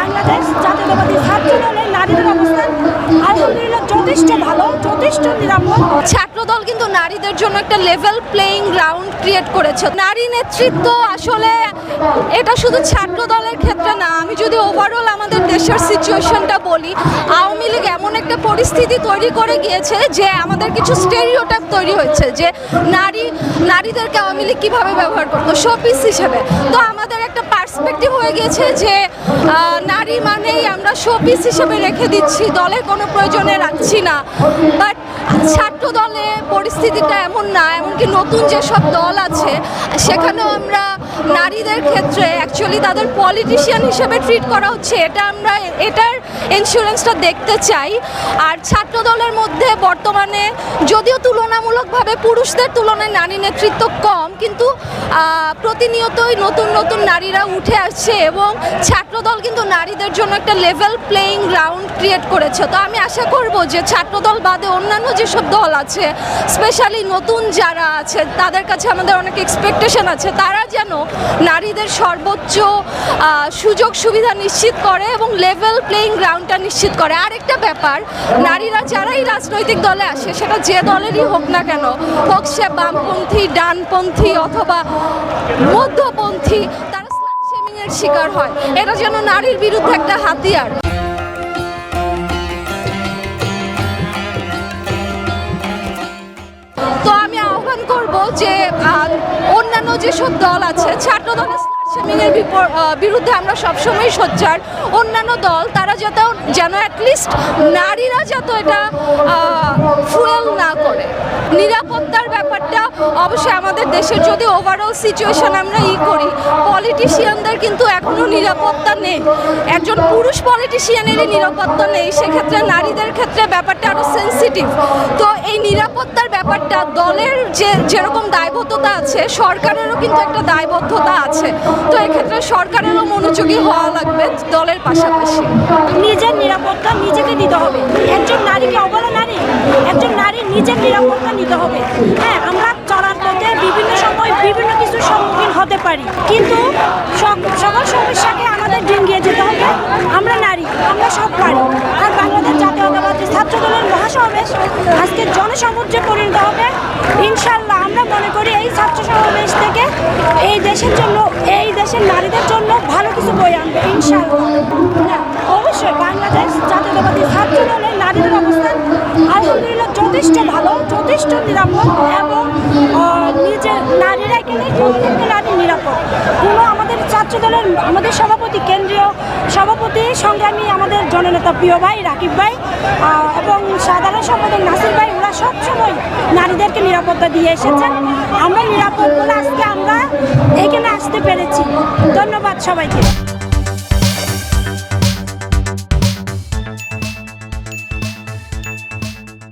বাংলাদেশ জাতীয়তাবাদী ছাত্র দলের নারীদের অবস্থান আলহামদুলিল্লাহ যথেষ্ট ভালো, যথেষ্ট নিরাপদ। ছাত্রদল কিন্তু নারীদের জন্য একটা লেভেল প্লেইং গ্রাউন্ড ক্রিয়েট করেছে। নারী নেতৃত্ব আসলে এটা শুধু ছাত্র দলের ক্ষেত্রে না, আমি যদি ওভারঅল আমাদের দেশের সিচুয়েশনটা বলি, আওয়ামী লীগ এমন একটা পরিস্থিতি তৈরি করে গিয়েছে যে আমাদের কিছু স্টেরিওটাইপ তৈরি হয়েছে যে নারীদেরকে আওয়ামী লীগ কীভাবে ব্যবহার করতো শোপিস হিসেবে। তো আমাদের একটা পার্সপেক্টিভ হয়ে গেছে যে নারী মানেই আমরা শোপিস হিসেবে রেখে দিচ্ছি, দলের কোনো প্রয়োজনে রাখছি না। বাট ছাত্র দলে পরিস্থিতিটা এমন না, এমনকি নতুন যেসব দল আছে সেখানেও আমরা নারীদের ক্ষেত্রে অ্যাকচুয়ালি তাদের পলিটিশিয়ান হিসেবে ট্রিট করা হচ্ছে, এটার ইন্স্যুরেন্সটা দেখতে চাই। আর ছাত্র দলের মধ্যে বর্তমানে যদিও তুলনামূলকভাবে পুরুষদের তুলনায় নারী নেতৃত্ব কম, কিন্তু প্রতিনিয়তই নতুন নতুন নারীরা উঠে আসছে এবং ছাত্রদল কিন্তু নারীদের জন্য একটা লেভেল প্লেইং গ্রাউন্ড ক্রিয়েট করেছে। তো আমি আশা করব যে ছাত্রদল বাদে অন্যান্য যেসব দল আছে, স্পেশালি নতুন যারা আছে, তাদের কাছে আমাদের অনেক এক্সপেকটেশন আছে, তারা যেন নারীদের সর্বোচ্চ সুযোগ সুবিধা নিশ্চিত করে এবং লেভেল প্লেইং গ্রাউন্ডটা নিশ্চিত করে। আরেকটা ব্যাপার, নারীরা যারাই রাজনৈতিক দলে আসে, সেটা যে দলেরই হোক না কেন, হোক সে বামপন্থী, ডানপন্থী অথবা মধ্যপন্থী, তারা স্লাট শেমিংয়ের শিকার হয়। এটা যেন নারীর বিরুদ্ধে একটা হাতিয়ার। তো আমি আহ্বান করব যে অন্যান্য যেসব দল আছে, ছাত্র দলের স্ল্যাশমিংয়ের বিরুদ্ধে আমরা সবসময় সোচ্চার। অন্যান্য দল তারা যেন অ্যাটলিস্ট নারীরা যাতে এটা ফুয়েল না করে। নিরাপত্তার ব্যাপারটা অবশ্যই আমাদের দেশের যদি ওভারঅল সিচুয়েশন আমরা করি, পলিটিশিয়ানদের কিন্তু এখনও নিরাপত্তা নেই, একজন পুরুষ পলিটিশিয়ানেরই নিরাপত্তা নেই। সেক্ষেত্রে নারীদের ক্ষেত্রে ব্যাপারটা আরও সেন্সিটিভ। তো এই নিরাপত্তার ব্যাপারটা দলের যেরকম দায়বদ্ধতা আছে, সরকারেরও কিন্তু একটা দায়বদ্ধতা আছে। তো এক্ষেত্রে সরকারেরও মনোযোগী হওয়া লাগবে দলের পাশাপাশি। নিজের নিরাপত্তা নিজেকে দিতে হবে। একজন নারীকে অবলা নারী, একজন নারীর নিজের নিরাপত্তা নিতে হবে। হ্যাঁ, আমরা চলার পথে বিভিন্ন সময় বিভিন্ন কিছুর সম্মুখীন হতে পারি, কিন্তু সকল সমস্যাকে আমাদের ডিঙ্গিয়ে যেতে হবে। আমরা নারী, আমরা সব পারি। আর বাংলাদেশ জাতীয়তাবাদী ছাত্র দলের মহাসমাবেশ আজকে জনসমুদ্রে পরিণত হবে ইনশাল্লাহ। আমরা মনে করি এই ছাত্র সমাবেশ থেকে এই দেশের জন্য, এই দেশের নারীদের জন্য ভালো কিছু বয়ে আনবে ইনশাল্লাহ। অবশ্যই বাংলাদেশ জাতীয়তাবাদী ছাত্র দলের নারীদের অবস্থান আলহামদুলিল্লাহ যথেষ্ট ভালো, যথেষ্ট নিরাপদ এবং নিজের নারীরা এখানে নারী নিরাপদ। কোনো আমাদের ছাত্র দলের আমাদের সভাপতি, কেন্দ্রীয় সভাপতি সংগ্রামী আমাদের জননেতা প্রিয় ভাই রাকিব ভাই এবং সাধারণ সম্পাদক নাসির ভাই, ওরা সবসময় নারীদেরকে নিরাপত্তা দিয়ে এসেছেন। আমরা নিরাপদ বলে আজকে আমরা এখানে আসতে পেরেছি। ধন্যবাদ সবাইকে।